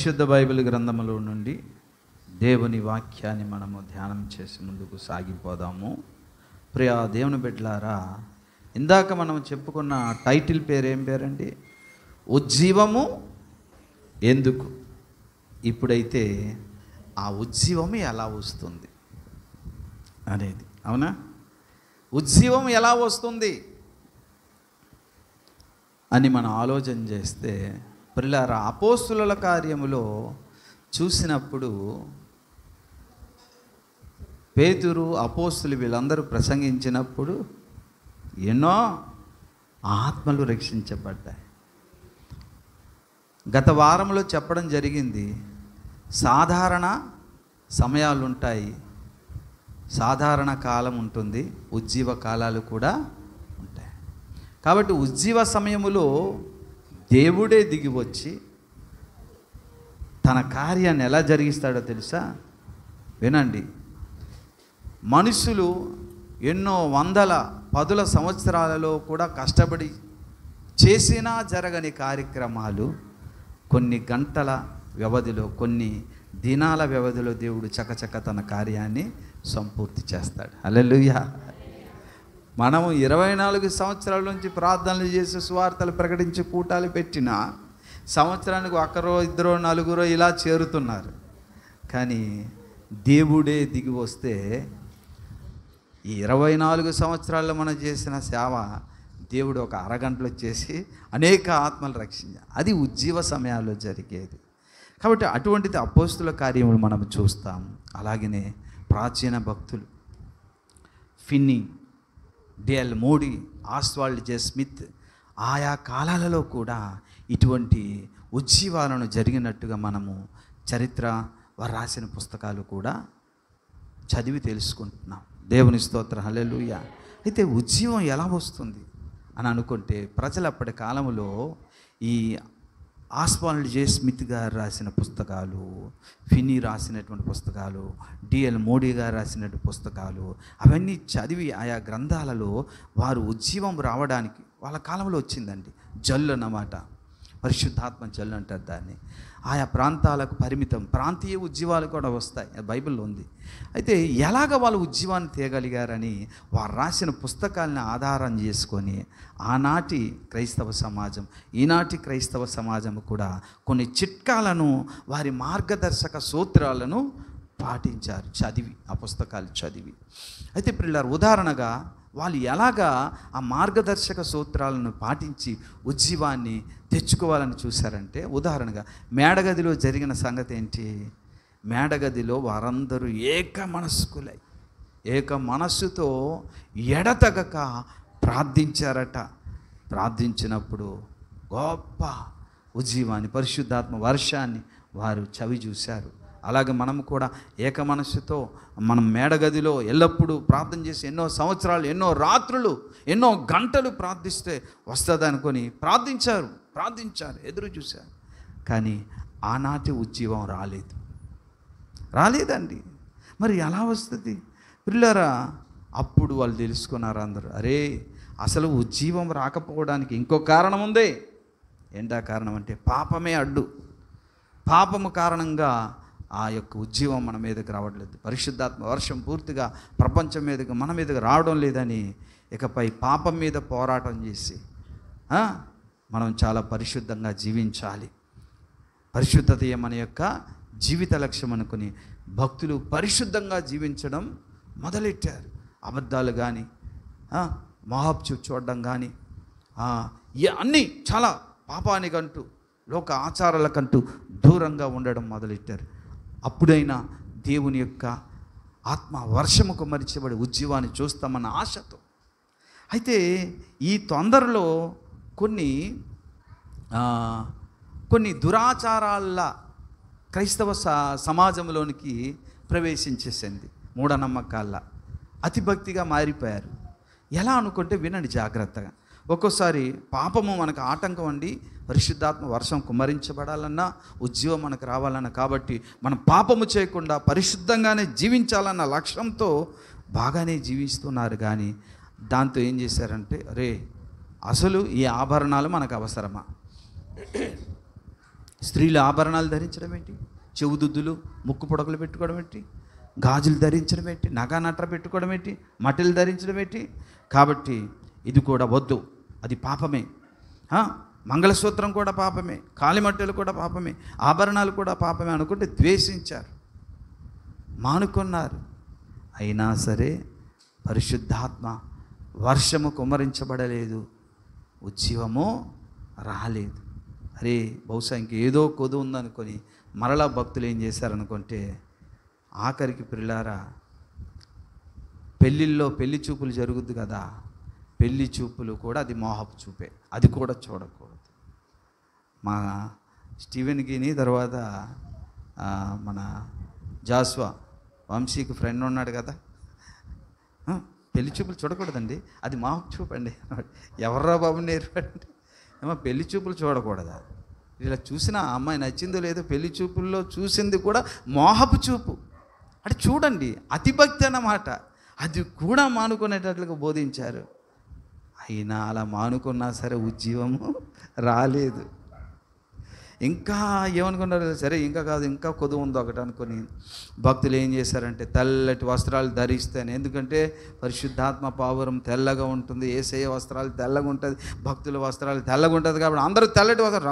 పరిశుద్ధ బైబిల్ గ్రంథములో నుండి దేవుని వాక్యాన్ని మనము ధ్యానం చేసి ముందుకు సాగిపోదాము. ప్రియ దేవుని బిడ్డలారా, ఇందాక మనం చెప్పుకున్న టైటిల్ పేరు ఏం పేరండి? ఉజ్జీవము ఎందుకు. ఇప్పుడైతే ఆ ఉజ్జీవము ఎలా వస్తుంది అనేది, అవునా? ఉజ్జీవం ఎలా వస్తుంది అని మనం ఆలోచన చేస్తే, ప్రియులారా, అపోస్తుల కార్యములో చూసినప్పుడు పేతురు, అపోస్తులు వీళ్ళందరూ ప్రసంగించినప్పుడు ఎన్నో ఆత్మలు రక్షించబడ్డాయి. గత వారంలో చెప్పడం జరిగింది, సాధారణ సమయాలు ఉంటాయి, సాధారణ కాలం ఉంటుంది, ఉజ్జీవ కాలాలు కూడా ఉంటాయి. కాబట్టి ఉజ్జీవ సమయములో దేవుడే దిగి వచ్చి తన కార్యాన్ని ఎలా జరిగిస్తాడో తెలుసా? వినండి. మనుషులు ఎన్నో వందల పదుల సంవత్సరాలలో కూడా కష్టపడి చేసినా జరగని కార్యక్రమాలు కొన్ని గంటల వ్యవధిలో, కొన్ని దినాల వ్యవధిలో దేవుడు చకచక తన కార్యాన్ని సంపూర్తి చేస్తాడు. హల్లెలూయా. మనము 24 సంవత్సరాల నుంచి ప్రార్థనలు చేసి సువార్తలు ప్రకటించి కూటాలు పెట్టినా సంవత్సరానికి ఒకరో ఇద్దరో నలుగురో ఇలా చేరుతున్నారు. కానీ దేవుడే దిగి వస్తే ఈ 24 సంవత్సరాల్లో మనం చేసిన సేవ దేవుడు ఒక అరగంటలో చేసి అనేక ఆత్మలు రక్షించారు. అది ఉజ్జీవ సమయాల్లో జరిగేది. కాబట్టి అటువంటిది అపోస్తుల కార్యములు మనం చూస్తాం. అలాగనే ప్రాచీన భక్తులు ఫిన్నీ, డేల్ మోడీ, ఆస్వాల్డ్ జే స్మిత్ ఆయా కాలాలలో కూడా ఇటువంటి ఉజ్జీవాలను జరిగినట్టుగా మనము చరిత్ర వారు రాసిన పుస్తకాలు కూడా చదివి తెలుసుకుంటున్నాం. దేవుని స్తోత్రం, హల్లెలూయా. అయితే ఉజ్జీవం ఎలా వస్తుంది అని అనుకుంటే, ప్రజలు అప్పటి కాలంలో ఈ ఆస్వాల్డ్ జే స్మిత్ గారు రాసిన పుస్తకాలు, ఫిన్నీ రాసినటువంటి పుస్తకాలు, డిఎల్ మోడీ గారు రాసినటువంటి పుస్తకాలు, అవన్నీ చదివి ఆయా గ్రంథాలలో వారు ఉజ్జీవం రావడానికి వాళ్ళ కాలంలో వచ్చిందండి. జల్లు అన్నమాట, పరిశుద్ధాత్మ జల్లు అంటారు దాన్ని. ఆయా ప్రాంతాలకు పరిమితం, ప్రాంతీయ ఉజ్జీవాలు కూడా వస్తాయి, బైబిల్లో ఉంది. అయితే ఎలాగ వాళ్ళు ఉజ్జీవాన్ని తేగలిగారని వారు రాసిన పుస్తకాలను ఆధారం చేసుకొని ఆనాటి క్రైస్తవ సమాజం, ఈనాటి క్రైస్తవ సమాజం కూడా కొన్ని చిట్కాలను, వారి మార్గదర్శక సూత్రాలను పాటించారు చదివి, ఆ పుస్తకాలు చదివి. అయితే ప్రియులారా, ఉదాహరణగా వాళ్ళు ఎలాగా ఆ మార్గదర్శక సూత్రాలను పాటించి ఉజ్జీవాన్ని తెచ్చుకోవాలని చూశారంటే, ఉదాహరణగా మేడగదిలో జరిగిన సంగతి ఏంటి? మేడగదిలో వారందరూ ఏక మనస్సుతో ఎడతెగక ప్రార్థించారట. ప్రార్థించినప్పుడు గొప్ప ఉజ్జీవాన్ని, పరిశుద్ధాత్మ వర్షాన్ని వారు చవి చూశారు. అలాగే మనం కూడా ఏక మనస్సుతో మనం మేడగదిలో ఎల్లప్పుడూ ప్రార్థన చేసి ఎన్నో సంవత్సరాలు, ఎన్నో రాత్రులు, ఎన్నో గంటలు ప్రార్థిస్తే వస్తుంది అనుకొని ప్రార్థించారు, ఎదురు చూశారు. కానీ ఆనాటి ఉజ్జీవం రాలేదండి. మరి ఎలా వస్తుంది పిల్లరా? అప్పుడు వాళ్ళు తెలుసుకున్నారు అందరూ, అరే అసలు ఉజ్జీవం రాకపోవడానికి ఇంకో కారణం ఉంది. ఏంటా కారణం అంటే, పాపమే అడ్డు. పాపము కారణంగా ఆ యొక్క ఉజ్జీవం మన మీదకి రావట్లేదు. పరిశుద్ధాత్మ వర్షం పూర్తిగా ప్రపంచం మీదకి, మన మీదకి రావడం లేదని ఇకపై పాపం మీద పోరాటం చేసి మనం చాలా పరిశుద్ధంగా జీవించాలి. పరిశుద్ధతయే మన యొక్క జీవిత లక్ష్యం అనుకుని భక్తులు పరిశుద్ధంగా జీవించడం మొదలెట్టారు. అబద్ధాలు కానీ, మహాప్చు చూడడం కానీ, అన్నీ చాలా పాపానికంటూ, లోక ఆచారాలకంటూ దూరంగా ఉండడం మొదలెట్టారు. అప్పుడైనా దేవుని యొక్క ఆత్మ వర్షము కుమ్మరించబడి ఉజ్జీవాన్ని చూస్తామన్న ఆశతో. అయితే ఈ తొందరలో కొన్ని దురాచారాల క్రైస్తవ సమాజంలోనికి ప్రవేశించేసింది. మూఢనమ్మకాల అతిభక్తిగా మారిపోయారు. ఎలా అనుకుంటే వినండి జాగ్రత్తగా. ఒక్కోసారి పాపము మనకు ఆటంకం అండి. పరిశుద్ధాత్మ వర్షం కుమ్మరించబడాలన్నా, ఉజ్జీవం మనకు రావాలన్నా, కాబట్టి మనం పాపము చేయకుండా పరిశుద్ధంగానే జీవించాలన్న లక్ష్యంతో బాగానే జీవిస్తున్నారు. కానీ దాంతో ఏం చేశారంటే, అరే అసలు ఈ ఆభరణాలు మనకు అవసరమా? స్త్రీలు ఆభరణాలు ధరించడం ఏంటి? చెవుదుద్దులు, ముక్కు పొడకలు పెట్టుకోవడం ఏంటి? గాజులు ధరించడం ఏంటి? నగా నట్ర పెట్టుకోవడం ఏంటి? మట్టెలు ధరించడం ఏంటి? కాబట్టి ఇది కూడా వద్దు, అది పాపమే. మంగళసూత్రం కూడా పాపమే, కాలిమట్టెలు కూడా పాపమే, ఆభరణాలు కూడా పాపమే అనుకుంటే ద్వేషించారు, మానుకున్నారు. అయినా సరే పరిశుద్ధాత్మ వర్షము కుమ్మరించబడలేదు, ఉజ్జీవము రాలేదు. అరే బహుశా ఇంకేదో కొద్దు ఉందనుకొని మరలా భక్తులు ఏం చేశారనుకుంటే, ఆఖరికి పిల్లారా పెళ్ళిళ్ళలో పెళ్లి చూపులు జరుగుద్ది కదా, పెళ్లి చూపులు కూడా అది మోహపు చూపే, అది కూడా చూడకూడదు. మా స్టీవెన్కిని తర్వాత మన జాస్వా వంశీకి ఫ్రెండ్ ఉన్నాడు కదా, పెళ్లి చూపులు చూడకూడదండి, అది మోహపు చూపు అండి. ఎవర్రా బాబు నేర్పండి, ఏమో పెళ్లి చూపులు చూడకూడదా? ఇలా చూసిన అమ్మాయి నచ్చిందో లేదో, పెళ్లి చూపుల్లో చూసింది కూడా మోహపు చూపు. అంటే చూడండి, అతిభక్తి అన్నమాట, అది కూడా మానుకునేటట్లుగా బోధించారు. అయినా అలా మానుకున్నా సరే ఉజ్జీవము రాలేదు. ఇంకా ఏమనుకున్నారు సరే, ఇంకా కాదు, ఇంకా కొద్దు ఉంది ఒకటి అనుకొని భక్తులు ఏం చేశారంటే తెల్లటి వస్త్రాలు ధరిస్తేనే, ఎందుకంటే పరిశుద్ధాత్మ పావురం తెల్లగా ఉంటుంది, యేసయ్య వస్త్రాలు తెల్లగా ఉంటుంది, భక్తుల వస్త్రాలు తెల్లగా ఉంటుంది. కాబట్టి అందరూ తెల్లటి వస్త్రాలు,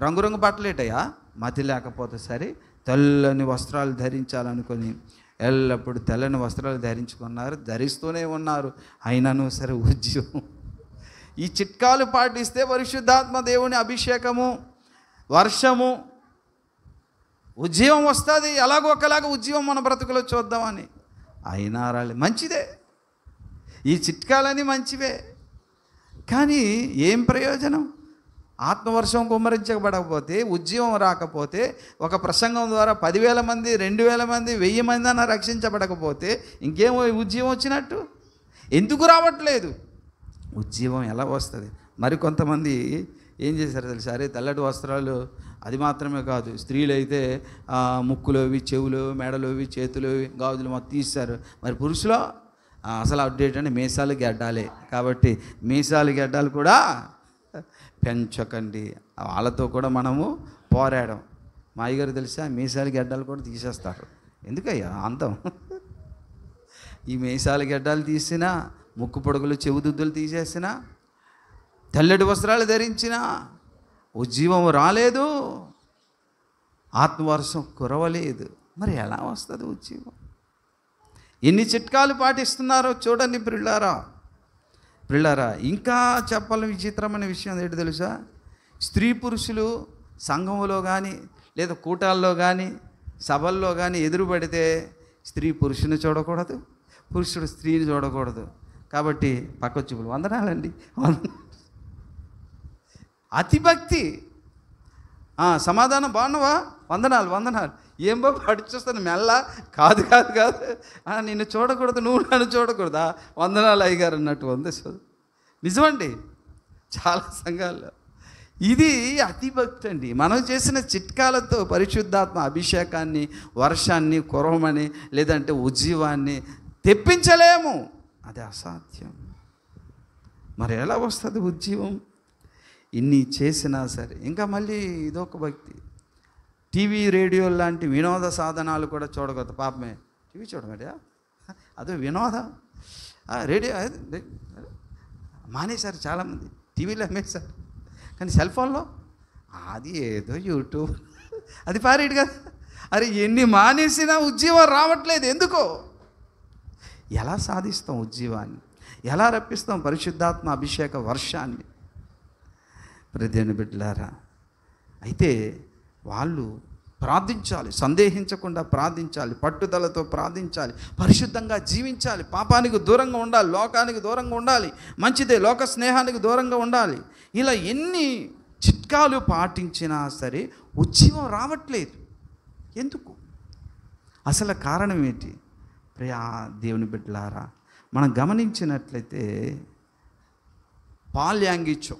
రంగురంగు బట్టలేటయ్యా, మతి లేకపోతే సరే తెల్లని వస్త్రాలు ధరించాలనుకొని ఎల్లప్పుడూ తెల్లని వస్త్రాలు ధరించుకున్నారు, ధరిస్తూనే ఉన్నారు. అయినను సరే ఉజ్జీవం. ఈ చిట్కాలు పాటిస్తే పరిశుద్ధాత్మ దేవుని అభిషేకము, వర్షము, ఉజ్జీవం వస్తుంది. ఎలాగో ఒకలాగా ఉజ్జీవం మన బ్రతుకులో చూద్దామని. అయినా రాలే. మంచిదే, ఈ చిట్కాలన్నీ మంచివే, కానీ ఏం ప్రయోజనం? ఆత్మవర్షం కుమ్మరించబడకపోతే, ఉజ్జీవం రాకపోతే, ఒక ప్రసంగం ద్వారా 10,000 మంది, 2,000 మంది, 1000 మంది అన్న రక్షించబడకపోతే ఇంకేమో ఉజ్జీవం వచ్చినట్టు? ఎందుకు రావట్లేదు? ఉజ్జీవం ఎలా వస్తుంది? మరికొంతమంది ఏం చేశారు తెలుసా? అరే తెల్లటి వస్త్రాలు అది మాత్రమే కాదు, స్త్రీలైతే ముక్కులోవి, చెవులు, మెడలోవి, చేతులోవి గాజులు మొత్తం తీశారు. మరి పురుషులో అసలు అప్డేట్ అంటే మీసాలు గెడ్డాలే. కాబట్టి మీసాలు గెడ్డాలు కూడా పెంచకండి, వాళ్ళతో కూడా మనము పోరాడం. మా అయ్యగారు తెలుసా, మీసాలు గెడ్డాలు కూడా తీసేస్తారు. ఎందుకయ్యా అందం? ఈ మీసాలు గెడ్డాలు తీసినా, ముక్కు పొడుగులు, చెవుదుద్దులు తీసేసినా, తెల్లటి వస్త్రాలు ధరించినా ఉజ్జీవం రాలేదు, ఆత్మవర్షం కురవలేదు. మరి ఎలా వస్తుంది ఉజ్జీవం? ఎన్ని చిట్కాలు పాటిస్తున్నారో చూడండి ప్రిల్లారా. ఇంకా చెప్పాలని విచిత్రమైన విషయం ఏంటి తెలుసా? స్త్రీ పురుషులు సంఘంలో కానీ లేదా కూటాల్లో కానీ సభల్లో కానీ ఎదురుపడితే స్త్రీ పురుషుని చూడకూడదు, పురుషుడు స్త్రీని చూడకూడదు. కాబట్టి పక్కొచ్చుపులు వందనాలండి, అతిభక్తి. సమాధానం బాగున్నావా, వందనాలు. ఏం బాబు అడిచొస్తాను మెల్ల, కాదు నిన్ను చూడకూడదు, నువ్వు నన్ను చూడకూడదా, వందనాలు అయ్యగారు అన్నట్టు ఉంది. నిజమండి, చాలా సంఘాల్లో ఇది అతిభక్తి అండి. మనం చేసిన చిట్కాలతో పరిశుద్ధాత్మ అభిషేకాన్ని, వర్షాన్ని కురవమని లేదంటే ఉజ్జీవాన్ని తెప్పించలేము, అది అసాధ్యం. మరి ఎలా వస్తుంది ఉజ్జీవం? ఇన్ని చేసినా సరే. ఇంకా మళ్ళీ ఇదొక భక్తి, టీవీ రేడియో లాంటి వినోద సాధనాలు కూడా చూడకూడదు. పాపమే టీవీ చూడమేడా, అదో వినోదం. రేడియో మానేశారు చాలామంది, టీవీలో అమ్మేశారు. కానీ సెల్ ఫోన్లో అది ఏదో యూట్యూబ్, అది పారేడు కదా. అరే ఎన్ని మానేసినా ఉజ్జీవం రావట్లేదు, ఎందుకో? ఎలా సాధిస్తాం ఉజ్జీవాన్ని? ఎలా రప్పిస్తాం పరిశుద్ధాత్మ అభిషేక వర్షాన్ని? దేవుని బిడ్డలారా, అయితే వాళ్ళు ప్రార్థించాలి, సందేహించకుండా ప్రార్థించాలి, పట్టుదలతో ప్రార్థించాలి, పరిశుద్ధంగా జీవించాలి, పాపానికి దూరంగా ఉండాలి, లోకానికి దూరంగా ఉండాలి, మంచిదే లోక స్నేహానికి దూరంగా ఉండాలి. ఇలా ఎన్ని చిట్కాలు పాటించినా సరే ఉజ్జీవం రావట్లేదు. ఎందుకు? అసలు కారణం ఏంటి? ప్రియా దేవుని బిడ్డలారా, మనం గమనించినట్లయితే పాల్యాంగిచ్చం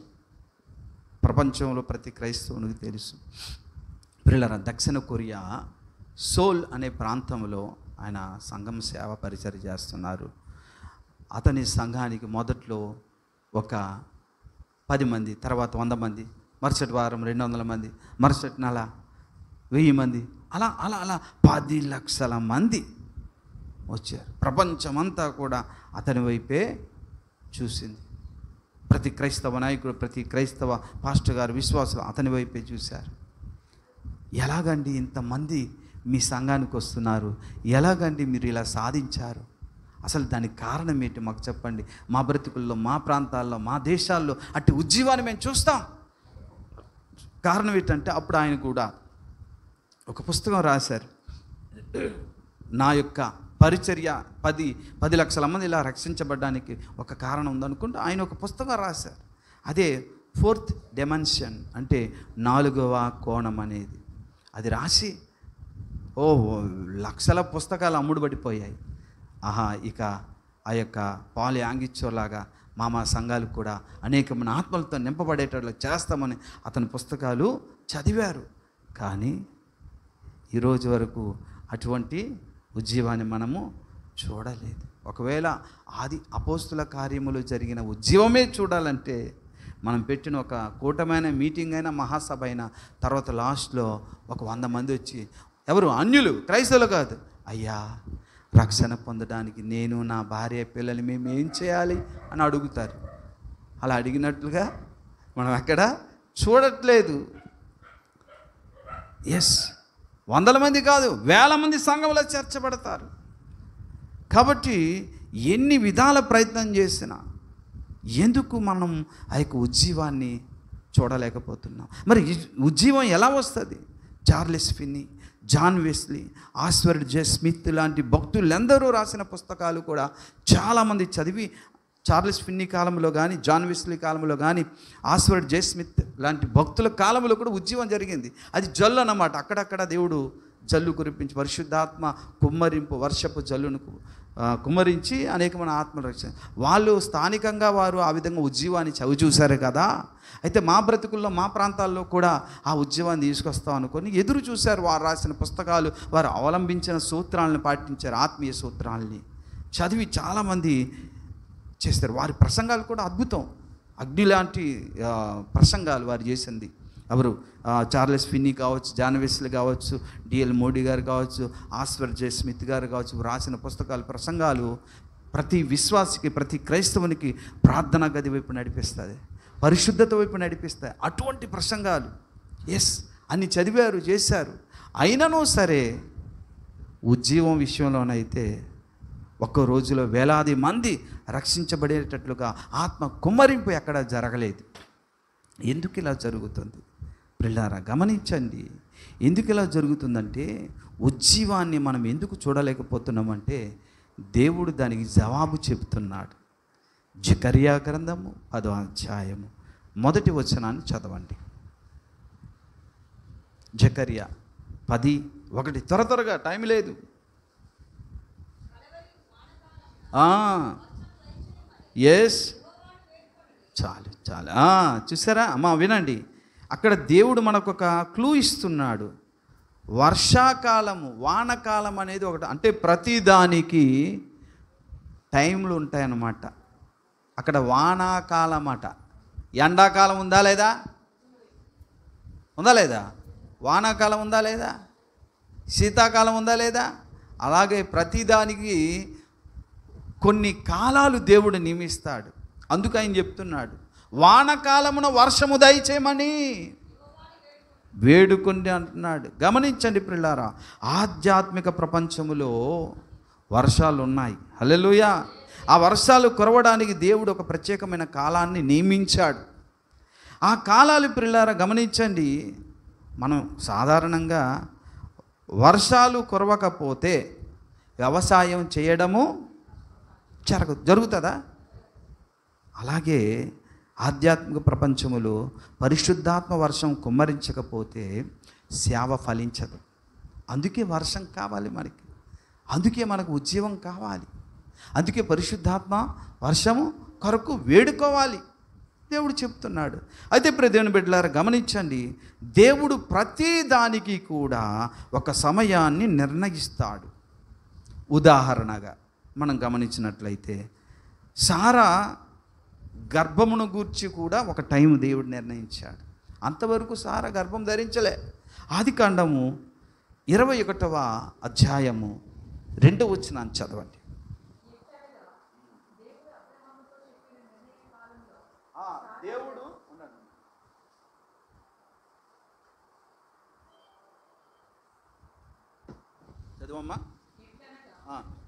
ప్రపంచంలో ప్రతి క్రైస్తవునికి తెలుసు. ప్రియులారా, దక్షిణ కొరియా సోల్ అనే ప్రాంతంలో ఆయన సంఘం సేవ పరిచయం చేస్తున్నారు. అతని సంఘానికి మొదట్లో ఒక 10 మంది, తర్వాత 100 మంది, మరుసటి వారం 200 మంది, మరుసటి నెల 1000 మంది, అలా అలా అలా 10 లక్షల మంది వచ్చారు. ప్రపంచమంతా కూడా అతని వైపే చూసింది. ప్రతి క్రైస్తవ నాయకుడు, ప్రతి క్రైస్తవ పాస్టర్ గారు, విశ్వాసులు అతని వైపే చూశారు. ఎలాగండి ఇంతమంది మీ సంఘానికి వస్తున్నారు, ఎలాగండి మీరు ఇలా సాధించారు, అసలు దానికి కారణం ఏంటి మాకు చెప్పండి. మా బ్రతుకుల్లో, మా ప్రాంతాల్లో, మా దేశాల్లో అట్టి ఉజ్జీవాన్ని మేము చూస్తాం. కారణం ఏంటంటే అప్పుడు ఆయన కూడా ఒక పుస్తకం రాశారు. నా యొక్క పరిచర్య 10 లక్షల మంది ఇలా రక్షించబడడానికి ఒక కారణం ఉందనుకుంటూ ఆయన ఒక పుస్తకం రాశారు. అదే 4th డైమెన్షన్, అంటే 4వ కోణం అనేది. అది రాసి లక్షల పుస్తకాలు అమ్ముడుబడిపోయాయి. ఇక ఆ యొక్క పాలు యాంగిచ్చోలాగా మా సంఘాలు కూడా అనేకమైన ఆత్మలతో నింపబడేటట్లు చేస్తామని అతని పుస్తకాలు చదివారు. కానీ ఈరోజు వరకు అటువంటి ఉజ్జీవాన్ని మనము చూడలేదు. ఒకవేళ ఆది అపోస్తుల కార్యములు జరిగిన ఉజ్జీవమే చూడాలంటే మనం పెట్టిన ఒక కూటమైన మీటింగ్ అయినా, మహాసభ అయినా, తర్వాత లాస్ట్లో ఒక 100 మంది వచ్చి, ఎవరు? అన్యులు, క్రైస్తవులు కాదు, అయ్యా రక్షణ పొందడానికి నేను, నా భార్య, పిల్లలు మేము ఏం చేయాలి అని అడుగుతారు. అలా అడిగినట్లుగా మనం ఎక్కడ చూడట్లేదు. ఎస్, 100 మంది కాదు, 1000 మంది సంఘంలో చేర్చబడతారు. కాబట్టి ఎన్ని విధాల ప్రయత్నం చేసినా ఎందుకు మనం ఆ యొక్క ఉజ్జీవాన్ని చూడలేకపోతున్నాం? మరి ఉజ్జీవం ఎలా వస్తుంది? చార్లెస్ ఫిన్నీ, జాన్ వెస్లీ, ఆస్వర్డ్ జే స్మిత్ లాంటి భక్తులందరూ రాసిన పుస్తకాలు కూడా చాలామంది చదివి, చార్లెస్ ఫిన్నీ కాలంలో కానీ, జాన్ వెస్లీ కాలంలో కానీ, ఆస్వర్డ్ జే స్మిత్ లాంటి భక్తుల కాలంలో కూడా ఉజ్జీవం జరిగింది. అది జల్లు అన్నమాట. అక్కడక్కడ దేవుడు జల్లు కురిపించి, పరిశుద్ధాత్మ కుమ్మరింపు, వర్షపు జల్లును కుమ్మరించి అనేకమైన ఆత్మలు రక్షణ. వాళ్ళు స్థానికంగా వారు ఆ విధంగా ఉజ్జీవాన్ని చవి చూశారు కదా. అయితే మా బ్రతుకుల్లో, మా ప్రాంతాల్లో కూడా ఆ ఉజ్జీవాన్ని తీసుకొస్తాం అనుకొని ఎదురు చూశారు. వారు రాసిన పుస్తకాలు, వారు అవలంబించిన సూత్రాలను పాటించారు. ఆత్మీయ సూత్రాలని చదివి చాలామంది చేస్తారు. వారి ప్రసంగాలు కూడా అద్భుతం, అగ్ని లాంటి ప్రసంగాలు వారు చేసింది. ఎవరు? చార్లెస్ ఫిన్నీ కావచ్చు, జాన్ వెస్లీ కావచ్చు, డిఎల్ మోడీ గారు కావచ్చు, ఆస్వర్డ్ జే స్మిత్ గారు కావచ్చు, రాసిన పుస్తకాలు, ప్రసంగాలు ప్రతి విశ్వాసికి, ప్రతి క్రైస్తవునికి ప్రార్థనా గది వైపు నడిపిస్తుంది, పరిశుద్ధత వైపు నడిపిస్తాయి. అటువంటి ప్రసంగాలు ఎస్ అన్ని చదివారు, చేశారు. అయినను సరే ఉజ్జీవం విషయంలోనైతే ఒక్క రోజులో వేలాది మంది రక్షించబడేటట్లుగా ఆత్మ కుమ్మరింపు ఎక్కడ జరగలేదు. ఎందుకు ఇలా జరుగుతుంది? పిల్లారా గమనించండి. ఎందుకు ఇలా జరుగుతుందంటే, ఉజ్జీవాన్ని మనం ఎందుకు చూడలేకపోతున్నామంటే దేవుడు దానికి జవాబు చెబుతున్నాడు. జకర్యా గ్రంథము 10వ అధ్యాయము 1వ వచనాన్ని చదవండి. జకర్యా 10:1. త్వరగా, టైం లేదు. ఎస్, చాలు. చూసారా అమ్మా, వినండి. అక్కడ దేవుడు మనకు ఒక క్లూ ఇస్తున్నాడు. వర్షాకాలము, వానకాలం అనేది ఒకటి. అంటే ప్రతిదానికి టైంలు ఉంటాయన్నమాట. అక్కడ వానాకాలం అట. ఎండాకాలం ఉందా లేదా? వానాకాలం ఉందా లేదా? శీతాకాలం ఉందా లేదా? అలాగే ప్రతిదానికి కొన్ని కాలాలు దేవుడు నియమిస్తాడు. అందుకు ఆయన చెప్తున్నాడు, వానకాలమున వర్షము దయచేయమని వేడుకొండి అంటున్నాడు. గమనించండి ప్రియులారా, ఆధ్యాత్మిక ప్రపంచములో వర్షాలు ఉన్నాయి. హల్లెలూయా. ఆ వర్షాలు కురవడానికి దేవుడు ఒక ప్రత్యేకమైన కాలాన్ని నియమించాడు. ఆ కాలాలు ప్రియులారా గమనించండి. మనం సాధారణంగా వర్షాలు కురవకపోతే వ్యవసాయం చేయడము జరుగుతుందా? అలాగే ఆధ్యాత్మిక ప్రపంచములో పరిశుద్ధాత్మ వర్షం కుమ్మరించకపోతే సేవ ఫలించదు. అందుకే వర్షం కావాలి మనకి, అందుకే మనకు ఉజ్జీవం కావాలి, అందుకే పరిశుద్ధాత్మ వర్షము కొరకు వేడుకోవాలి దేవుడు చెప్తున్నాడు. అయితే ఇప్పుడు దేవుని బిడ్డలారా గమనించండి, దేవుడు ప్రతి దానికి కూడా ఒక సమయాన్ని నిర్ణయిస్తాడు. ఉదాహరణగా మనం గమనించినట్లయితే సారా గర్భమును గూర్చి కూడా ఒక టైం దేవుడు నిర్ణయించాడు. అంతవరకు సారా గర్భం ధరించలే. ఆదికాండము 21వ అధ్యాయము 2వ వచనం చదవండి. దేవుడు చదువమ్మా.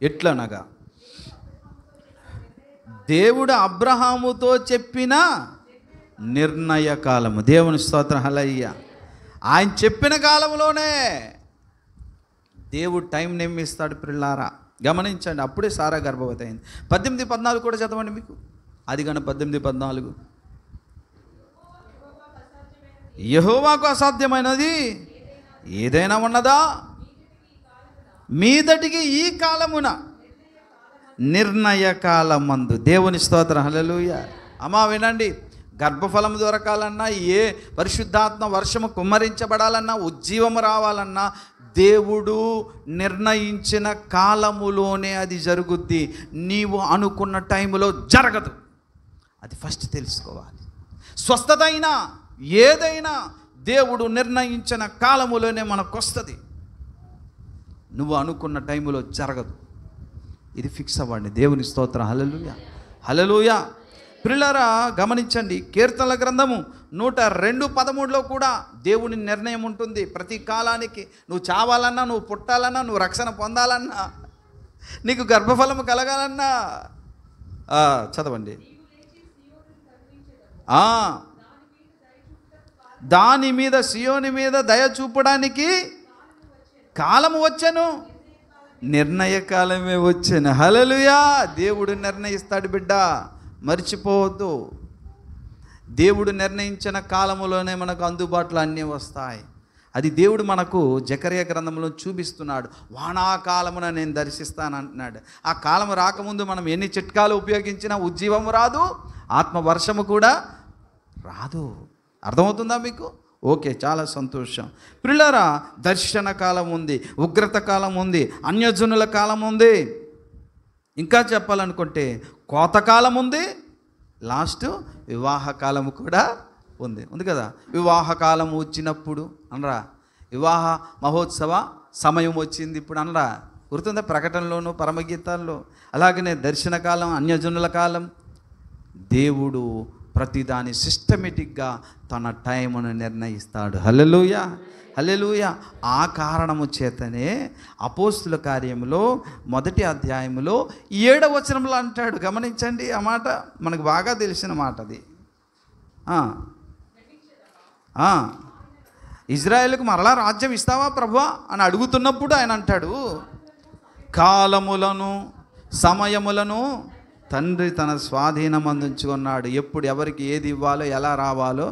ఎట్లనగా దేవుడు అబ్రహాముతో చెప్పిన నిర్ణయ కాలము. దేవుని స్తోత్రం, హల్లెలూయా. ఆయన చెప్పిన కాలంలోనే దేవుడు టైం నియమిస్తాడు. పిల్లారా గమనించండి, అప్పుడే సారా గర్భవతి అయింది. 18-14 కూడా చదవండి మీకు. ఆదికాండం 18-14. యెహోవాకు అసాధ్యమైనది ఏదైనా ఉన్నదా? మీదటికి ఈ కాలమున నిర్ణయ కాలమందు. దేవుని స్తోత్రం, హల్లెలూయా. అమ్మా వినండి, గర్భఫలం దొరకాలన్నా, ఏ పరిశుద్ధాత్మ వర్షము కుమ్మరించబడాలన్నా, ఉజ్జీవము రావాలన్నా దేవుడు నిర్ణయించిన కాలములోనే అది జరుగుద్ది. నీవు అనుకున్న టైంలో జరగదు. అది ఫస్ట్ తెలుసుకోవాలి. స్వస్థత అయినా ఏదైనా దేవుడు నిర్ణయించిన కాలములోనే మనకు వస్తుంది. నువ్వు అనుకున్న టైంలో జరగదు. ఇది ఫిక్స్ అవ్వండి. దేవుని స్తోత్రం, హల్లెలూయా, హల్లెలూయా. ప్రియులారా గమనించండి, కీర్తనల గ్రంథము 102:13 కూడా దేవుని నిర్ణయం ఉంటుంది. ప్రతి కాలానికి నువ్వు చావాలన్నా, నువ్వు పుట్టాలన్నా, నువ్వు రక్షణ పొందాలన్నా, నీకు గర్భఫలము కలగాలన్నా చదవండి. దాని మీద సియోని మీద దయ చూపడానికి కాలము వచ్చెను, నిర్ణయ కాలమే వచ్చెను. హల్లెలూయా. దేవుడు నిర్ణయిస్తాడు బిడ్డ, మర్చిపోవద్దు. దేవుడు నిర్ణయించిన కాలములోనే మనకు అందుబాటులో అన్నీ వస్తాయి. అది దేవుడు మనకు జకర్యా గ్రంథంలో చూపిస్తున్నాడు. వానాకాలమున నేను దర్శిస్తానంటున్నాడు. ఆ కాలం రాకముందు మనం ఎన్ని చిట్కాలు ఉపయోగించినా ఉజ్జీవము రాదు, ఆత్మవర్షము కూడా రాదు. అర్థమవుతుందా మీకు? ఓకే, చాలా సంతోషం. ప్రియులారా, దర్శన కాలం ఉంది, ఉగ్రత కాలం ఉంది, అన్యజనుల కాలం ఉంది, ఇంకా చెప్పాలనుకుంటే కోతకాలం ఉంది, లాస్ట్ వివాహ కాలము కూడా ఉంది కదా. వివాహ కాలం వచ్చినప్పుడు అనరా, వివాహ మహోత్సవ సమయం వచ్చింది ఇప్పుడు అనరా, గుర్తుందా? ప్రకటనలోను పరమగీతాల్లో. అలాగనే దర్శన కాలం, అన్యజనుల కాలం. దేవుడు ప్రతిదాని సిస్టమేటిక్గా తన టైమును నిర్ణయిస్తాడు. హల్లెలూయా, హల్లెలూయా. ఆ కారణము చేతనే అపోస్తుల కార్యములో 1వ అధ్యాయములో 7వ వచనంలో అంటాడు. గమనించండి, ఆ మాట మనకు బాగా తెలిసిన మాట అది. ఇజ్రాయేలుకు మరలా రాజ్యం ఇస్తావా ప్రభువా అని అడుగుతున్నప్పుడు ఆయన అంటాడు, కాలములను సమయములను తండ్రి తన స్వాధీనం అందించుకున్నాడు. ఎప్పుడు ఎవరికి ఏది ఇవ్వాలో, ఎలా రావాలో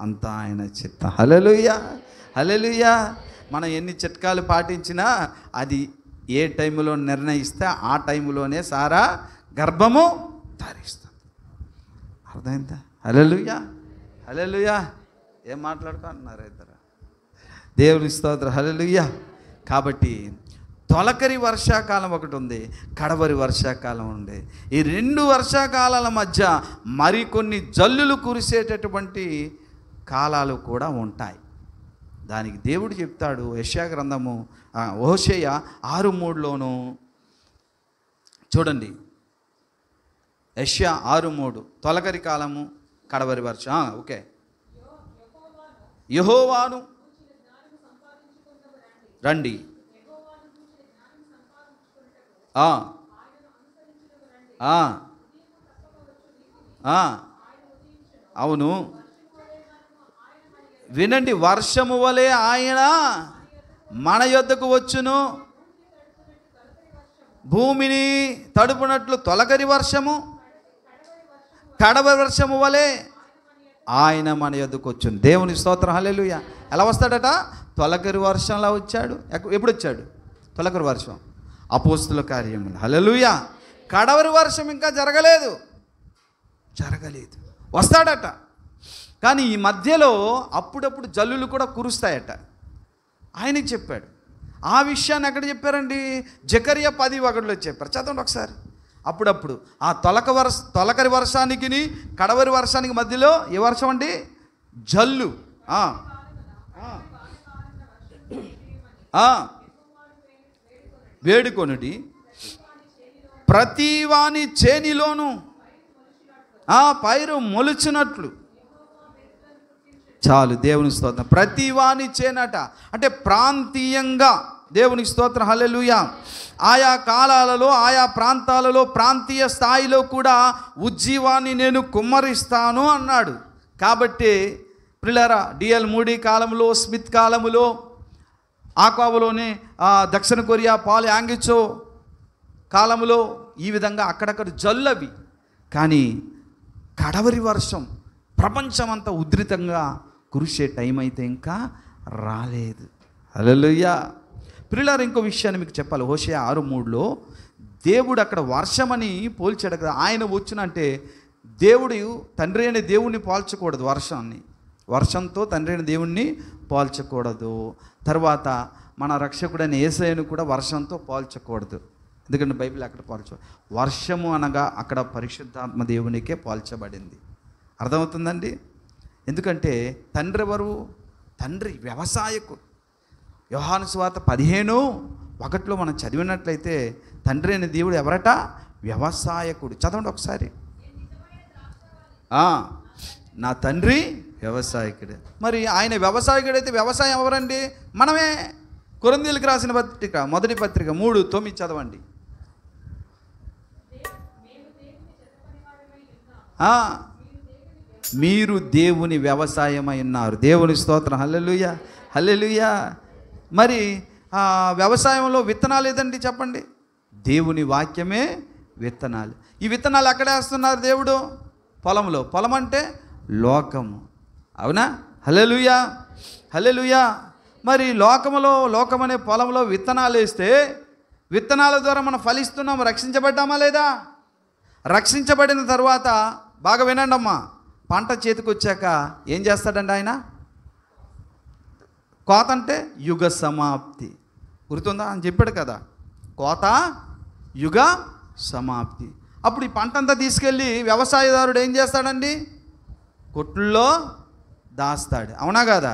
అంతా ఆయన చిత్తం. హల్లెలూయా, హల్లెలూయా. మనం ఎన్ని చిట్కాలు పాటించినా అది ఏ టైంలో నిర్ణయిస్తే ఆ టైంలోనే సారా గర్భము ధరిస్తుంది. అర్థమైందా? హల్లెలూయా, హల్లెలూయా. ఏం మాట్లాడుకుంటున్నారు ఇద్దరు? దేవుని స్తోత్రం, హల్లెలూయా. కాబట్టి తొలకరి వర్షాకాలం ఒకటి ఉంది, కడవరి వర్షాకాలం ఉంది. ఈ 2 వర్షాకాలాల మధ్య మరికొన్ని జల్లులు కురిసేటటువంటి కాలాలు కూడా ఉంటాయి. దానికి దేవుడు చెప్తాడు. యెషయా గ్రంథము హోషేయ 6:3లోను చూడండి. యెషయా 6:3 తొలకరి కాలము, కడవరి వర్షం. ఓకే. యెహోవాను రండి, అవును వినండి, వర్షము వలె ఆయన మన యొద్దకు వచ్చును, భూమిని తడుపునట్లు తొలకరి వర్షము, కడవరి వర్షము వలె ఆయన మన యొద్దకు వచ్చును. దేవుని స్తోత్రం, హల్లెలూయా. ఎలా వస్తాడట? తొలకరి వర్షంలా వచ్చాడు. ఎప్పుడు వచ్చాడు తొలకరి వర్షం? అపోస్తుల కార్యములు. హల్లెలూయా. కడవరి వర్షం ఇంకా జరగలేదు, వస్తాడట. కానీ ఈ మధ్యలో అప్పుడప్పుడు జల్లులు కూడా కురుస్తాయట. ఆయనకి చెప్పాడు. ఆ విషయాన్ని ఎక్కడ చెప్పారండి? జకర్యా 10:1 చెప్పారు. చదవండి ఒకసారి. అప్పుడప్పుడు ఆ తొలకరి వర్షానికి కడవరి వర్షానికి మధ్యలో ఏ వర్షం అండి? జల్లు. ఆ, ఆ, వేడుకొనుడి ప్రతివాని చేనిలోను పైరు మొలుచున్నట్లు. చాలు, దేవుని స్తోత్రం. ప్రతివాని చేనట అంటే ప్రాంతీయంగా. దేవునికి స్తోత్రం, హల్లెలూయా. ఆయా కాలాలలో ఆయా ప్రాంతాలలో ప్రాంతీయ స్థాయిలో కూడా ఉజ్జీవాన్ని నేను కుమ్మరిస్తాను అన్నాడు. కాబట్టి ప్రియులారా, డిఎల్ మూడీ కాలంలో, స్మిత్ కాలములో, ఆక్వాలోనే దక్షిణ కొరియా పాల్ యాంగిచో కాలంలో ఈ విధంగా అక్కడక్కడ జల్లవి. కానీ కడవరి వర్షం ప్రపంచమంతా ఉధృతంగా కురిసే టైం అయితే ఇంకా రాలేదు. హల్లెలూయా. ప్రియులారా, ఇంకో విషయాన్ని మీకు చెప్పాలి. హోషేయ 6:3లో దేవుడు అక్కడ వర్షమని పోల్చాడు కదా. ఆయన వచ్చినంటే దేవుడు తండ్రి అయిన దేవుణ్ణి పోల్చకూడదు. వర్షంతో తండ్రి అయిన దేవుణ్ణి పోల్చకూడదు. తర్వాత మన రక్షకుడైన యేసయ్యను కూడా వర్షంతో పోల్చకూడదు. ఎందుకంటే బైబిల్ అక్కడ వర్షము అనగా అక్కడ పరిశుద్ధాత్మ దేవునికే పోల్చబడింది. అర్థమవుతుందండి? ఎందుకంటే తండ్రి ఎవరు? తండ్రి వ్యవసాయకుడు. యోహాను సువార్త 15:1 మనం చదివినట్లయితే తండ్రి అయిన దేవుడు ఎవరట? వ్యవసాయకుడు. చదవండి ఒకసారి. నా తండ్రి వ్యవసాయకుడు. మరి ఆయన వ్యవసాయకుడైతే వ్యవసాయం ఎవరండి? మనమే. కొరింథీయులకు రాసిన పత్రిక, మొదటి పత్రిక 3:9 చదవండి. మీరు దేవుని వ్యవసాయమై ఉన్నారు. దేవుని స్తోత్రం, హల్లెలూయా, హల్లెలూయా. మరి వ్యవసాయంలో విత్తనాలు ఏదండి చెప్పండి? దేవుని వాక్యమే విత్తనాలు. ఈ విత్తనాలు ఎక్కడ వేస్తున్నారు? దేవుడు పొలంలో. పొలం అంటే లోకము. అవునా? హల్లెలూయా, హల్లెలూయా. మరి లోకం అనే పొలంలో విత్తనాలు వేస్తే విత్తనాల ద్వారా మనం ఫలిస్తున్నాము. రక్షించబడ్డామా లేదా? రక్షించబడిన తర్వాత బాగా వినండి అమ్మా, పంట చేతికి వచ్చాక ఏం చేస్తాడండి ఆయన? కోత అంటే యుగ సమాప్తి. గుర్తుందా అని చెప్పాడు కదా, కోత యుగ సమాప్తి. అప్పుడు ఈ పంట అంతా తీసుకెళ్ళి వ్యవసాయదారుడు ఏం చేస్తాడండి? కొట్టుల్లో దాస్తాడు. అవునా కదా?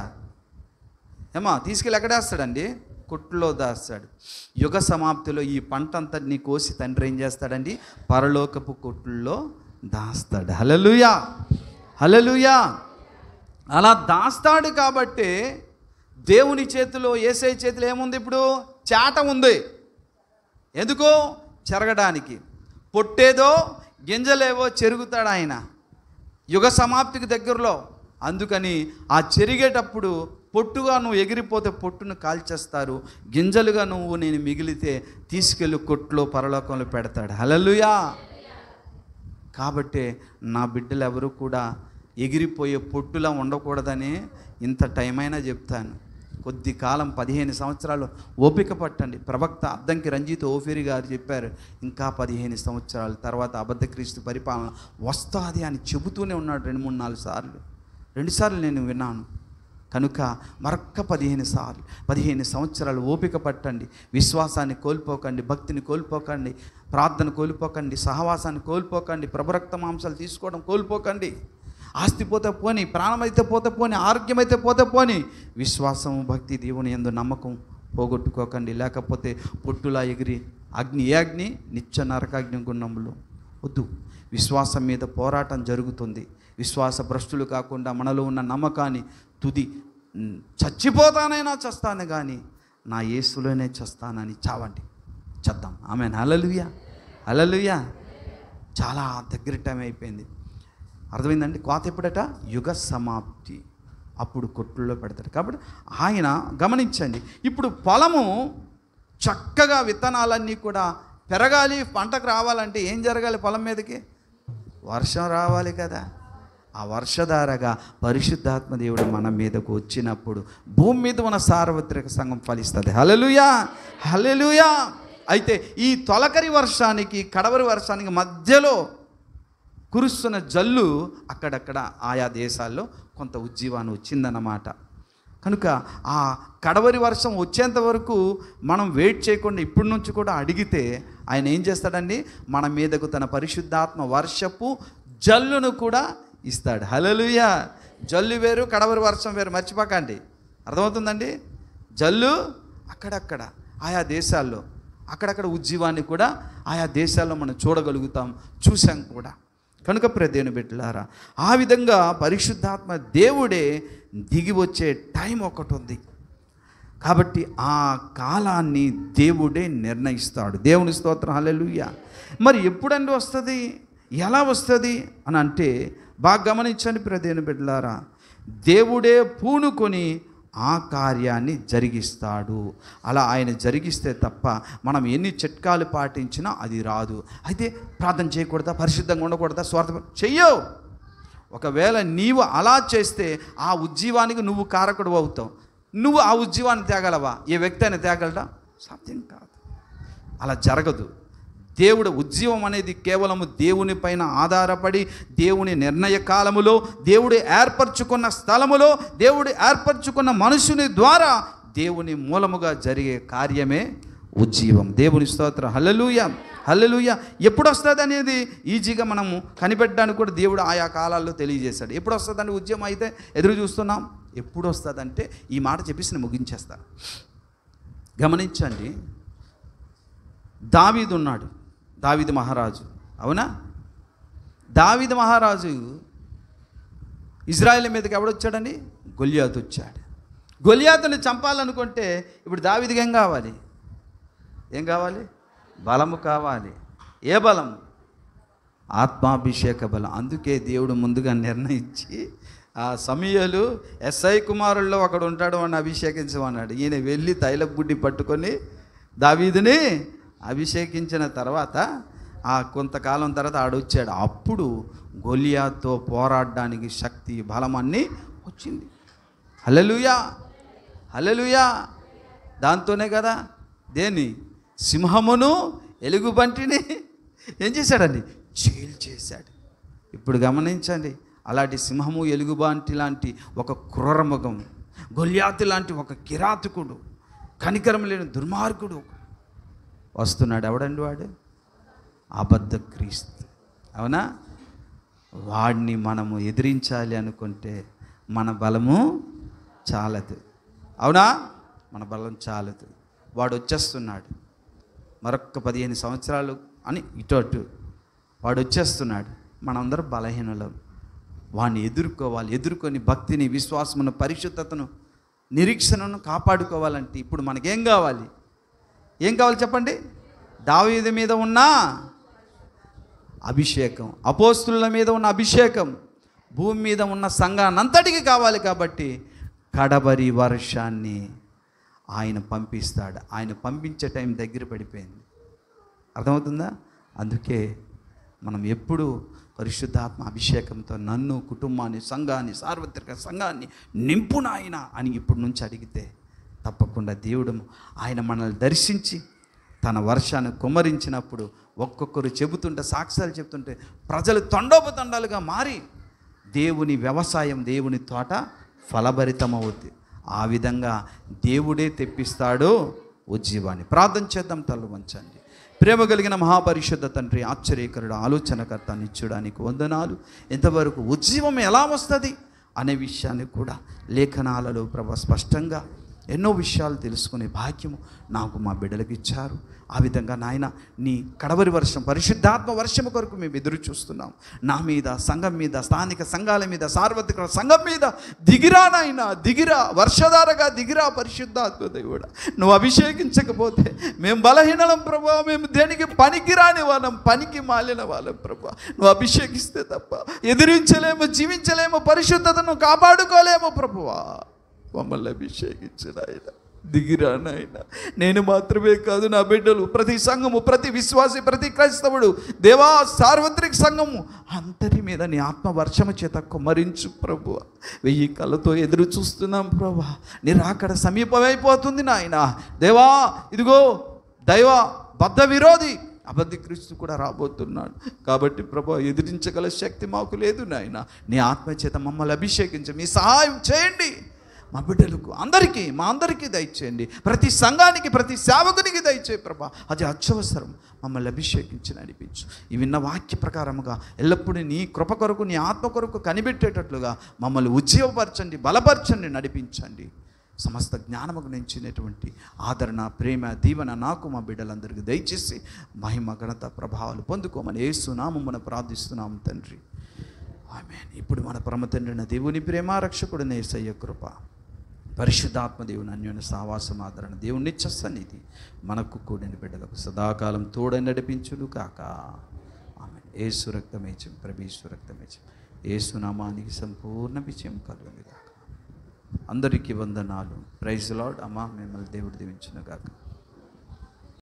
ఏమా తీసుకెళ్ళి ఎక్కడేస్తాడండి? కొట్టులో దాస్తాడు. యుగ సమాప్తిలో ఈ పంట అంతటిని కోసి తండ్రి ఏం చేస్తాడండి? పరలోకపు కొట్టుల్లో దాస్తాడు. హల్లెలూయా, హల్లెలూయా. అలా దాస్తాడు కాబట్టి దేవుని చేతిలో, యేసయ్య చేతిలో ఏముంది? ఇప్పుడు చాట ఉంది. ఎందుకు? చెరగడానికి. పొట్టేదో గింజలేవో చెరుగుతాడు ఆయన యుగ సమాప్తికి దగ్గరలో. అందుకని ఆ చెరిగేటప్పుడు పొట్టుగా నువ్వు ఎగిరిపోతే పొట్టును కాల్చేస్తారు, గింజలుగా నేను మిగిలితే తీసుకెళ్ళి కొట్లో పరలోకంలో పెడతాడు. హల్లెలూయా. కాబట్టి నా బిడ్డలు ఎవరు కూడా ఎగిరిపోయే పొట్టులా ఉండకూడదని ఇంత టైం అయినా చెప్తాను. కొద్ది కాలం 15 సంవత్సరాలు ఓపిక పట్టండి. ప్రవక్త అద్దంకి రంజిత్ ఓఫీరి గారు చెప్పారు, ఇంకా 15 సంవత్సరాల తర్వాత అబద్ధ క్రీస్తు పరిపాలన వస్తుంది అని చెబుతూనే ఉన్నాడు 2-3-4 సార్లు. 2 సార్లు నేను విన్నాను. కనుక మరొక్క 15 సంవత్సరాలు ఓపిక పట్టండి. విశ్వాసాన్ని కోల్పోకండి, భక్తిని కోల్పోకండి, ప్రార్థన కోల్పోకండి, సహవాసాన్ని కోల్పోకండి, ప్రభరక్త మాంసాలు తీసుకోవడం కోల్పోకండి. ఆస్తి పోతే పోని, ప్రాణం అయితే పోతే పోని, ఆరోగ్యం అయితే పోతే పోని, విశ్వాసం, భక్తి, దేవుని యందు నమ్మకం పోగొట్టుకోకండి. లేకపోతే పొట్టులా ఎగిరి అగ్ని నిత్య నరకాగ్ని గుండంలో వద్దు. విశ్వాసం మీద పోరాటం జరుగుతుంది. విశ్వాస భ్రష్టులు కాకుండా మనలో ఉన్న నమ్మకాన్ని తుది చచ్చిపోతానైనా చస్తాను కానీ నా యేసులోనే చస్తానని చావండి. చేద్దాం. ఆమేన్. హల్లెలూయా, హల్లెలూయా. చాలా దగ్గర టైం అయిపోయింది. అర్థమైందండి? కోత ఎప్పుడట? యుగ సమాప్తి. అప్పుడు కొట్టుల్లో పెడతాడు. కాబట్టి ఆయన గమనించండి, ఇప్పుడు పొలము చక్కగా విత్తనాలన్నీ కూడా పెరగాలి, పంటకు రావాలంటే ఏం జరగాలి? పొలం మీదకి వర్షం రావాలి కదా. ఆ వర్షధారగా పరిశుద్ధాత్మ దేవుడు మన మీదకు వచ్చినప్పుడు భూమి మీద మన సార్వత్రిక సంఘం ఫలిస్తుంది. హల్లెలూయా, హల్లెలూయా. అయితే ఈ తొలకరి వర్షానికి కడవరి వర్షానికి మధ్యలో కురుస్తున్న జల్లు అక్కడక్కడ ఆయా దేశాల్లో కొంత ఉజ్జీవాన్ని వచ్చిందన్నమాట. కనుక ఆ కడవరి వర్షం వచ్చేంత వరకు మనం వెయిట్ చేయకుండా ఇప్పటి నుంచి కూడా అడిగితే ఆయన ఏం చేస్తాడండి? మన మీదకు తన పరిశుద్ధాత్మ వర్షపు జల్లును కూడా ఇస్తాడు. హల్లెలూయా. జల్లు వేరు, కడవరి వర్షం వేరు, మర్చిపోకండి. అర్థమవుతుందండి? జల్లు అక్కడక్కడ ఆయా దేశాల్లో, అక్కడక్కడ ఉజ్జీవాన్ని కూడా ఆయా దేశాల్లో మనం చూడగలుగుతాం, చూసాం కూడా. కనుక దేవుని బిడ్డలారా, ఆ విధంగా పరిశుద్ధాత్మ దేవుడే దిగి వచ్చే టైం ఒకటి ఉంది. కాబట్టి ఆ కాలాన్ని దేవుడే నిర్ణయిస్తాడు. దేవుని స్తోత్రం, హల్లెలూయా. మరి ఎప్పుడండి వస్తుంది, ఎలా వస్తుంది అని అంటే బాగా గమనించండి దేవుని బిడ్డలారా. దేవుడే పూనుకొని ఆ కార్యాన్ని జరిగిస్తాడు. అలా ఆయన జరిగిస్తే తప్ప మనం ఎన్ని చిట్కాలు పాటించినా అది రాదు. అయితే ప్రార్థన చేయకూడదా, పరిశుద్ధంగా ఉండకూడదా, స్వార్థ చెయ్యవు. ఒకవేళ నీవు అలా చేస్తే ఆ ఉజ్జీవానికి నువ్వు కారకుడు అవుతావు. నువ్వు ఆ ఉజ్జీవాన్ని తేగలవా? ఏ వ్యక్తి అయినా తేగలడా? సాధ్యం కాదు. అలా జరగదు. దేవుడు ఉజ్జీవం అనేది కేవలము దేవుని పైన ఆధారపడి, దేవుని నిర్ణయ కాలములో, దేవుడు ఏర్పరచుకున్న స్థలములో, దేవుడు ఏర్పరచుకున్న మనుషుని ద్వారా దేవుని మూలముగా జరిగే కార్యమే ఉజ్జీవం. దేవుని స్తోత్రం, హల్లెలూయా, హల్లెలూయా. ఎప్పుడు వస్తుంది అనేది ఈజీగా మనము కనిపెట్టడానికి కూడా దేవుడు ఆయా కాలాల్లో తెలియజేశాడు. ఎప్పుడు వస్తుందంటే ఉజ్జీవం అయితే ఎదురు చూస్తున్నాం. ఎప్పుడు వస్తుందంటే ఈ మాట చెప్పేసి నేను ముగించేస్తాను. గమనించండి, దావీదు ఉన్నాడు, దావీదు మహారాజు, అవునా? దావీదు మహారాజు ఇజ్రాయేల్ మీదకి ఎవడొచ్చాడని? గొల్యాతు వచ్చాడు. గొల్యాతుని చంపాలనుకుంటే ఇప్పుడు దావీదుకి ఏం కావాలి? ఏం కావాలి? బలము కావాలి. ఏ బలం? ఆత్మాభిషేక బలం. అందుకే దేవుడు ముందుగా నిర్ణయించి ఆ సమూయేలు ఎస్ఐ కుమారుల్లో ఒకడు ఉంటాడు, వాడిని అభిషేకించమన్నాడు. ఈయన వెళ్ళి తైలబుడ్డి పట్టుకొని దావీదుని అభిషేకించిన తర్వాత ఆ కొంతకాలం తర్వాత ఆడొచ్చాడు. అప్పుడు గొలియాతో పోరాడడానికి శక్తి, బలం అన్నీ వచ్చింది. హల్లెలూయా, హల్లెలూయా. దాంతోనే కదా దేని సింహమును ఎలుగుబంటిని ఏం చేశాడండి? చీల్చేశాడు. ఇప్పుడు గమనించండి, అలాంటి సింహము ఎలుగుబంటి లాంటి ఒక క్రూరమృగం, గొల్యాతు లాంటి ఒక కిరాతకుడు, కనికరం లేని దుర్మార్గుడు వస్తున్నాడు. ఎవడండి వాడు? అబద్ధ క్రీస్తు, అవునా? వాడిని మనము ఎదిరించాలి అనుకుంటే మన బలము చాలదు, అవునా? మన బలం చాలదు. వాడు వచ్చేస్తున్నాడు. మరొక 15 సంవత్సరాలు అని ఇటు అటు వాడు వచ్చేస్తున్నాడు. మనందరం బలహీనులం. వాడిని ఎదుర్కోవాలి. ఎదుర్కొని భక్తిని, విశ్వాసమును, పరిశుద్ధతను, నిరీక్షణను కాపాడుకోవాలంటే ఇప్పుడు మనకేం కావాలి? ఏం కావాలి చెప్పండి? దావీదు మీద ఉన్న అభిషేకం, అపోస్తుల మీద ఉన్న అభిషేకం భూమి మీద ఉన్న సంఘానంతటికి కావాలి. కాబట్టి కడవరి వర్షాన్ని ఆయన పంపిస్తాడు. ఆయన పంపించే టైం దగ్గర పడిపోయింది. అర్థమవుతుందా? అందుకే మనం ఎప్పుడు పరిశుద్ధాత్మ అభిషేకంతో నన్ను, కుటుంబాన్ని, సంఘాన్ని, సార్వత్రిక సంఘాన్ని నింపునాయన అని ఇప్పటి నుంచి అడిగితే తప్పకుండా దేవుడు ఆయన మనల్ని దర్శించి తన వర్షాన్ని కుమ్మరించినప్పుడు ఒక్కొక్కరు చెబుతుంటే, సాక్ష్యాలు చెబుతుంటే ప్రజలు తండోపతండాలుగా మారి దేవుని వ్యవసాయం, దేవుని తోట ఫలభరితమవుద్ది. ఆ విధంగా దేవుడే తెప్పిస్తాడు ఉజ్జీవాన్ని. ప్రార్థన చేద్దాం, తల్లు వంచండి. ప్రేమ కలిగిన మహాపరిశుద్ధ తండ్రి, ఆశ్చర్యకరుడు, ఆలోచనకర్త, నిత్యుడానికి వందనాలు. ఇంతవరకు ఉజ్జీవం ఎలా వస్తుంది అనే విషయాన్ని కూడా లేఖనాలలో ప్రభు స్పష్టంగా ఎన్నో విషయాలు తెలుసుకునే భాగ్యము నాకు మా బిడ్డలకు ఇచ్చారు. ఆ విధంగా నాయన నీ కడవరి వర్షం, పరిశుద్ధాత్మ వర్షము కొరకు మేము ఎదురు చూస్తున్నాం. నా మీద, సంఘం మీద, స్థానిక సంఘాల మీద, సార్వత్రిక సంఘం మీద దిగిరా నాయన, దిగిరా, వర్షధారగా దిగిరా పరిశుద్ధాత్మ దేవుడా. నువ్వు అభిషేకించకపోతే మేము బలహీనలం ప్రభా, మేము దేనికి పనికిరాని వాళ్ళం, పనికి మాలిన వాళ్ళం ప్రభా. నువ్వు అభిషేకిస్తే తప్ప ఎదిరించలేము, జీవించలేము, పరిశుద్ధతను కాపాడుకోలేము ప్రభువా. మమ్మల్ని అభిషేకించిన ఆయన దిగిరా నాయన. నేను మాత్రమే కాదు, నా బిడ్డలు, ప్రతి సంఘము, ప్రతి విశ్వాసి, ప్రతి క్రైస్తవుడు, దేవా సార్వత్రిక సంఘము అందరి మీద నీ ఆత్మ వర్షము చేత కుమ్మరించు ప్రభువ. 1000 కళ్ళతో ఎదురు చూస్తున్నాం ప్రభా. నీ రాకడ సమీపమైపోతుంది నాయన. దేవా ఇదిగో దైవ బద్ధ విరోధి అబద్ధ క్రీస్తు కూడా రాబోతున్నాడు. కాబట్టి ప్రభా ఎదిరించగల శక్తి మాకు లేదు నాయన. నీ ఆత్మ చేత మమ్మల్ని అభిషేకించి మీ సహాయం చేయండి. మా బిడ్డలకు అందరికీ మా అందరికీ దయచేయండి. ప్రతి సంఘానికి ప్రతి సేవకునికి దయచేయి ప్రభా. అది అత్యవసరం. మమ్మల్ని అభిషేకించి నడిపించు. ఈ విన్న వాక్య ప్రకారముగా ఎల్లప్పుడూ నీ కృప కొరకు నీ ఆత్మ కొరకు కనిపెట్టేటట్లుగా మమ్మల్ని ఉజ్జీవపరచండి, బలపరచండి, నడిపించండి. సమస్త జ్ఞానముకు నించినటువంటి ఆదరణ, ప్రేమ, దీవెన నాకు మా బిడ్డలందరికీ దయచేసి మహిమ, ఘనత, ప్రభావాలు పొందుకోమని యేసు నామమున ప్రార్థిస్తున్నాము తండ్రి. ఆమేన్. ఇప్పుడు మన పరమ తండ్రి దేవుని ప్రేమ, రక్షకుడైన యేసయ్య కృప, పరిశుద్ధాత్మ దేవుని అన్యోన్య సహవాసం, ఆదరణ, దేవుని నిత్య సన్నిధి మనకు కూడిన బిడ్డలకు సదాకాలం తోడై నడిపించును కాక. ఆమేన్. యేసు రక్తమేచం, ప్రభేసు రక్తమేచం, యేసు నామానికి సంపూర్ణ విజయం కలుగును గాక. అందరికీ వందనాలు. Praise lord. అమ్మా, మిమ్మల్ని దేవుడు దీవించును గాక.